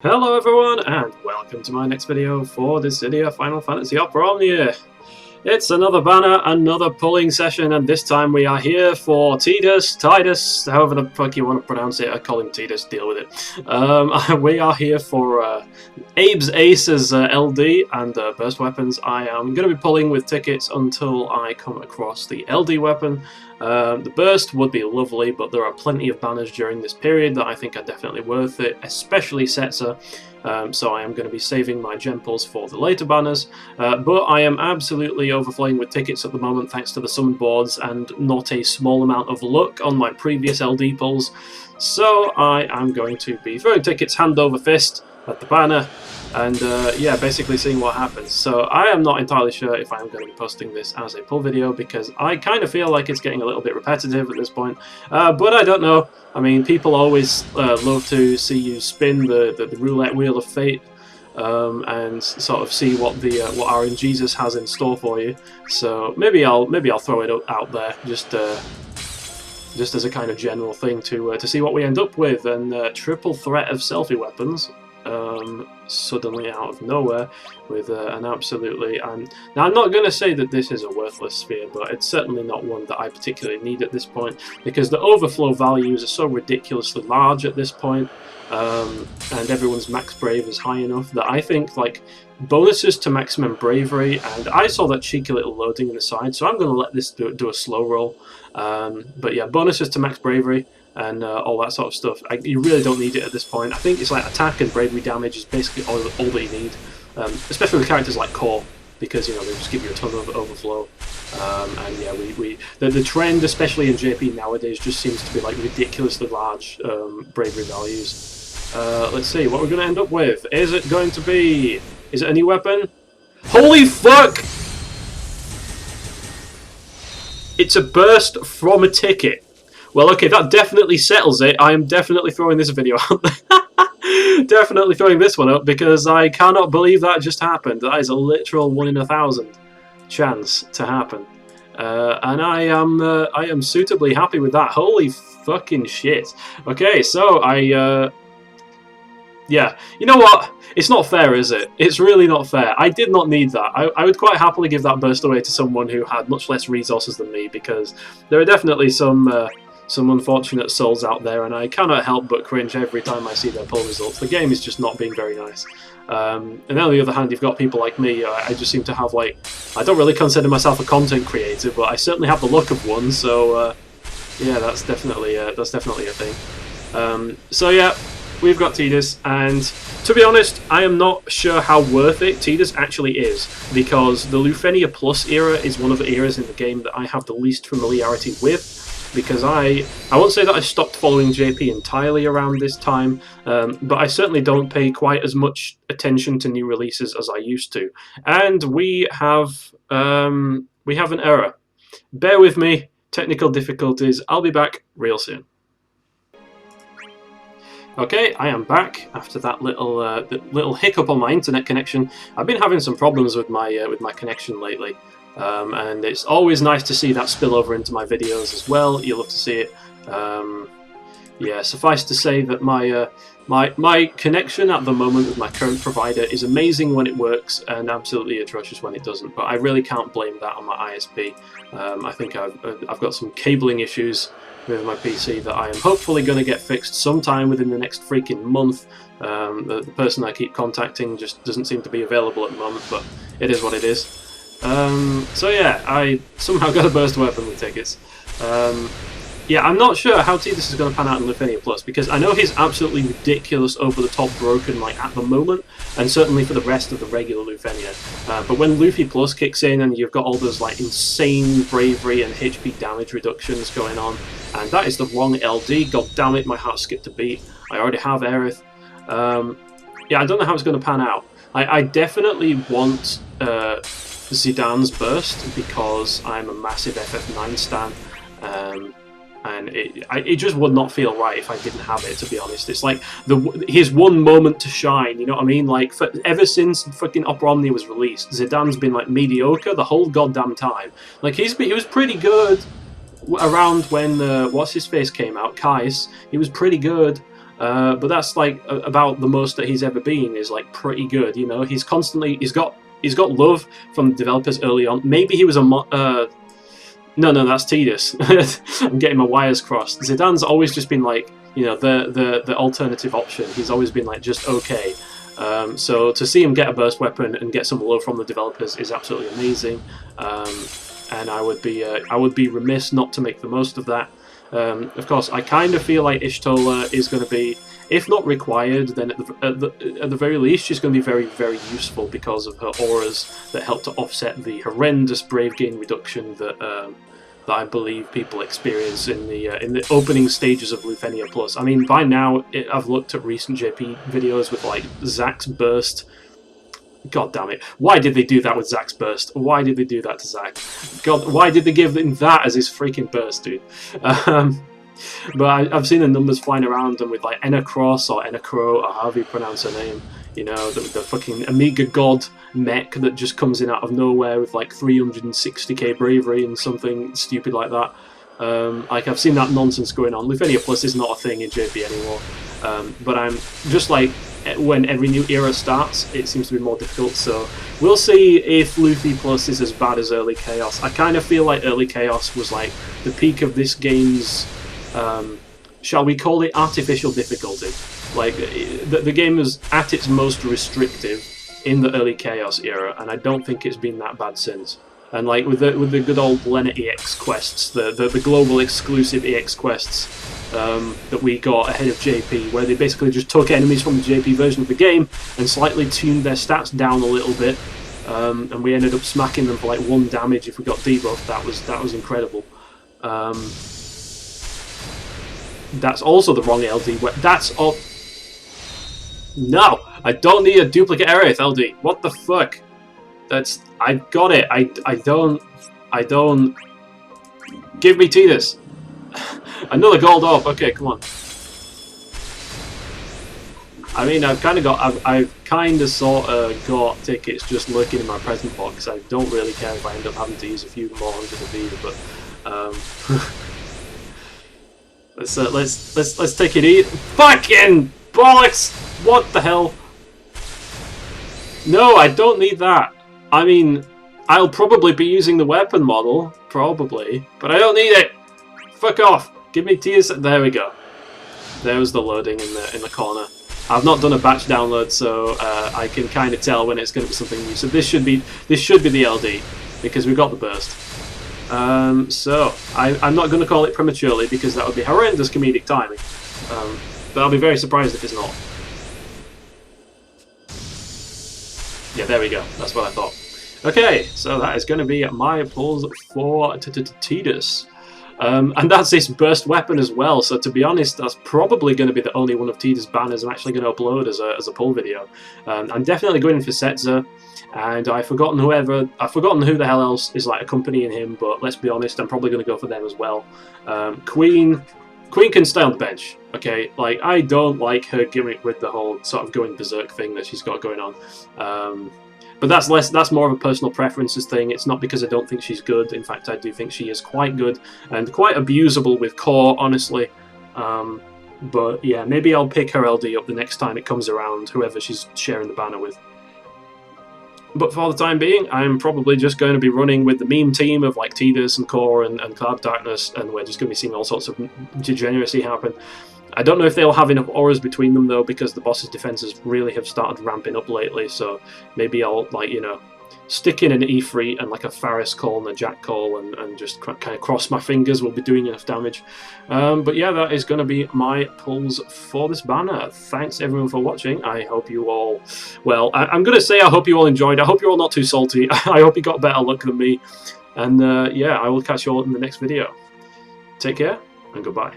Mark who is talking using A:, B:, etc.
A: Hello everyone, and welcome to my next video for this video, Final Fantasy Opera Omnia. It's another banner, another pulling session, and this time we are here for Tidus, however the fuck you want to pronounce it. I call him Tidus, deal with it. We are here for Abes Ace's LD and burst weapons. I am going to be pulling with tickets until I come across the LD weapon. The burst would be lovely, but there are plenty of banners during this period that I think are definitely worth it, especially Setzer. So I am going to be saving my gem pulls for the later banners, but I am absolutely overflowing with tickets at the moment thanks to the summon boards and not a small amount of luck on my previous LD pulls. So I am going to be throwing tickets hand over fist at the banner and yeah, basically seeing what happens. So I am not entirely sure if I'm going to be posting this as a pull video because I kind of feel like it's getting a little bit repetitive at this point, but I don't know. I mean, people always love to see you spin the roulette wheel of fate and sort of see what the what RNGesus has in store for you. So maybe I'll throw it out there just as a kind of general thing to see what we end up with. And triple threat of selfie weapons. Suddenly out of nowhere with an absolutely... now I'm not going to say that this is a worthless sphere, but it's certainly not one that I particularly need at this point because the overflow values are so ridiculously large at this point, and everyone's max brave is high enough that I think like bonuses to maximum bravery, and I saw that cheeky little loading in the side, so I'm going to let this do a slow roll. But yeah, bonuses to max bravery and all that sort of stuff. You really don't need it at this point. I think it's like attack and bravery damage is basically all that you need, especially with characters like Core, because you know they just give you a ton of overflow. And yeah, the trend, especially in JP nowadays, just seems to be like ridiculously large bravery values. Let's see what we're going to end up with. Is it going to be? Is it a new weapon? Holy fuck! It's a burst from a ticket. Well, okay, that definitely settles it. I am definitely throwing this video out there. Definitely throwing this one up because I cannot believe that just happened. That is a literal 1 in 1,000 chance to happen, and I am suitably happy with that. Holy fucking shit! Okay, so yeah, you know what? It's not fair, is it? It's really not fair. I did not need that. I would quite happily give that burst away to someone who had much less resources than me, because there are definitely some unfortunate souls out there, and I cannot help but cringe every time I see their poll results. The game is just not being very nice. And on the other hand, you've got people like me. I just seem to have, like, I don't really consider myself a content creator, but I certainly have the look of one. So yeah, that's definitely a thing. So yeah, we've got Tidus, and to be honest, I am not sure how worth it Tidus actually is, because the Lufenia Plus era is one of the eras in the game that I have the least familiarity with. Because I won't say that I stopped following JP entirely around this time, but I certainly don't pay quite as much attention to new releases as I used to. And we have an error. Bear with me, technical difficulties. I'll be back real soon. Okay, I am back after that little hiccup on my internet connection. I've been having some problems with my connection lately. And it's always nice to see that spill over into my videos as well. You love to see it. Yeah, suffice to say that my connection at the moment with my current provider is amazing when it works and absolutely atrocious when it doesn't. But I really can't blame that on my ISP. I think I've got some cabling issues with my PC that I am hopefully going to get fixed sometime within the next freaking month. The person I keep contacting just doesn't seem to be available at the moment, but it is what it is. So yeah, I somehow got a burst weapon with tickets. Yeah, I'm not sure how Tidus is going to pan out in Lufenia Plus, because I know he's absolutely ridiculous, over-the-top broken like at the moment, and certainly for the rest of the regular Lufenia. But when Luffy Plus kicks in and you've got all those like insane bravery and HP damage reductions going on, and that is the wrong LD, god damn it, my heart skipped a beat. I already have Aerith. Yeah, I don't know how it's going to pan out. I definitely want Zidane's burst because I'm a massive FF9 stan, and it just would not feel right if I didn't have it, to be honest. It's like his one moment to shine, you know what I mean? Like, ever since fucking Opera Omnia was released, Zidane's been like mediocre the whole goddamn time. Like, he was pretty good around when what's his face came out, Kais. He was pretty good. but that's like about the most that he's ever been. Is like pretty good, you know. He's got love from the developers early on. Maybe he was a no, that's Tidus. I'm getting my wires crossed. Zidane's always just been like, you know, the alternative option. He's always been like just okay. So to see him get a burst weapon and get some love from the developers is absolutely amazing. And I would be remiss not to make the most of that. Of course, I kind of feel like Y'shtola is going to be, if not required, then at the very least, she's going to be very, very useful because of her auras that help to offset the horrendous brave gain reduction that I believe people experience in the opening stages of Lufenia Plus. I mean, by now, I've looked at recent JP videos with like Zack's burst. God damn it. Why did they do that with Zack's burst? Why did they do that to Zack? God, why did they give him that as his freaking burst, dude? But I've seen the numbers flying around, and with like Enna Cross or Enna Crow, or however you pronounce her name, you know, the fucking Amiga God mech that just comes in out of nowhere with like 360k bravery and something stupid like that. Like, I've seen that nonsense going on. Lufenia Plus is not a thing in JP anymore. But I'm just like, when every new era starts, it seems to be more difficult, so we'll see if Luffy Plus is as bad as Early Chaos. I kind of feel like Early Chaos was like the peak of this game's, shall we call it, artificial difficulty. Like, the game was at its most restrictive in the Early Chaos era, and I don't think it's been that bad since. And like with the good old Lena EX quests, the global exclusive EX quests that we got ahead of JP, where they basically just took enemies from the JP version of the game and slightly tuned their stats down a little bit, and we ended up smacking them for like 1 damage if we got debuffed. That was incredible. That's also the wrong LD. That's all. No, I don't need a duplicate Aerith LD. What the fuck? I got it. I don't. Give me Tidus. Another gold orb. Okay, come on. I mean, I've kind of sort of got tickets just lurking in my present box. I don't really care if I end up having to use a few more hundred of these, but let's take it easy. Fucking bollocks! What the hell? No, I don't need that. I mean, I'll probably be using the weapon model, probably, but I don't need it. Fuck off. Give me tears. There we go. There was the loading in the corner. I've not done a batch download, so I can kind of tell when it's going to be something new. So this should be the LD because we got the burst. So I'm not going to call it prematurely because that would be horrendous comedic timing. But I'll be very surprised if it's not. Yeah, there we go. That's what I thought. Okay, so that is going to be my pulls for Tidus. And that's his burst weapon as well, so to be honest, that's probably going to be the only one of Tidus' banners I'm actually going to upload as a pull video. I'm definitely going in for Setzer, and I've forgotten who the hell else is like accompanying him, but let's be honest, I'm probably going to go for them as well. Queen can stay on the bench, okay? Like, I don't like her gimmick with the whole sort of going berserk thing that she's got going on. But that's more of a personal preferences thing. It's not because I don't think she's good. In fact, I do think she is quite good and quite abusable with core, honestly. But yeah, maybe I'll pick her LD up the next time it comes around, whoever she's sharing the banner with. But for the time being, I'm probably just going to be running with the meme team of like Tidus and Core and Cloud Darkness, and we're just going to be seeing all sorts of degeneracy happen. I don't know if they'll have enough auras between them though, because the boss's defenses really have started ramping up lately, so maybe I'll, like, you know, stick in an Ifrit and like a Faris Call and a Jack Call and just kind of cross my fingers we'll be doing enough damage. But yeah, that is going to be my pulls for this banner. Thanks everyone for watching. I hope you all, well, I'm going to say I hope you all enjoyed. I hope you're all not too salty. I hope you got better luck than me. And yeah, I will catch you all in the next video. Take care and goodbye.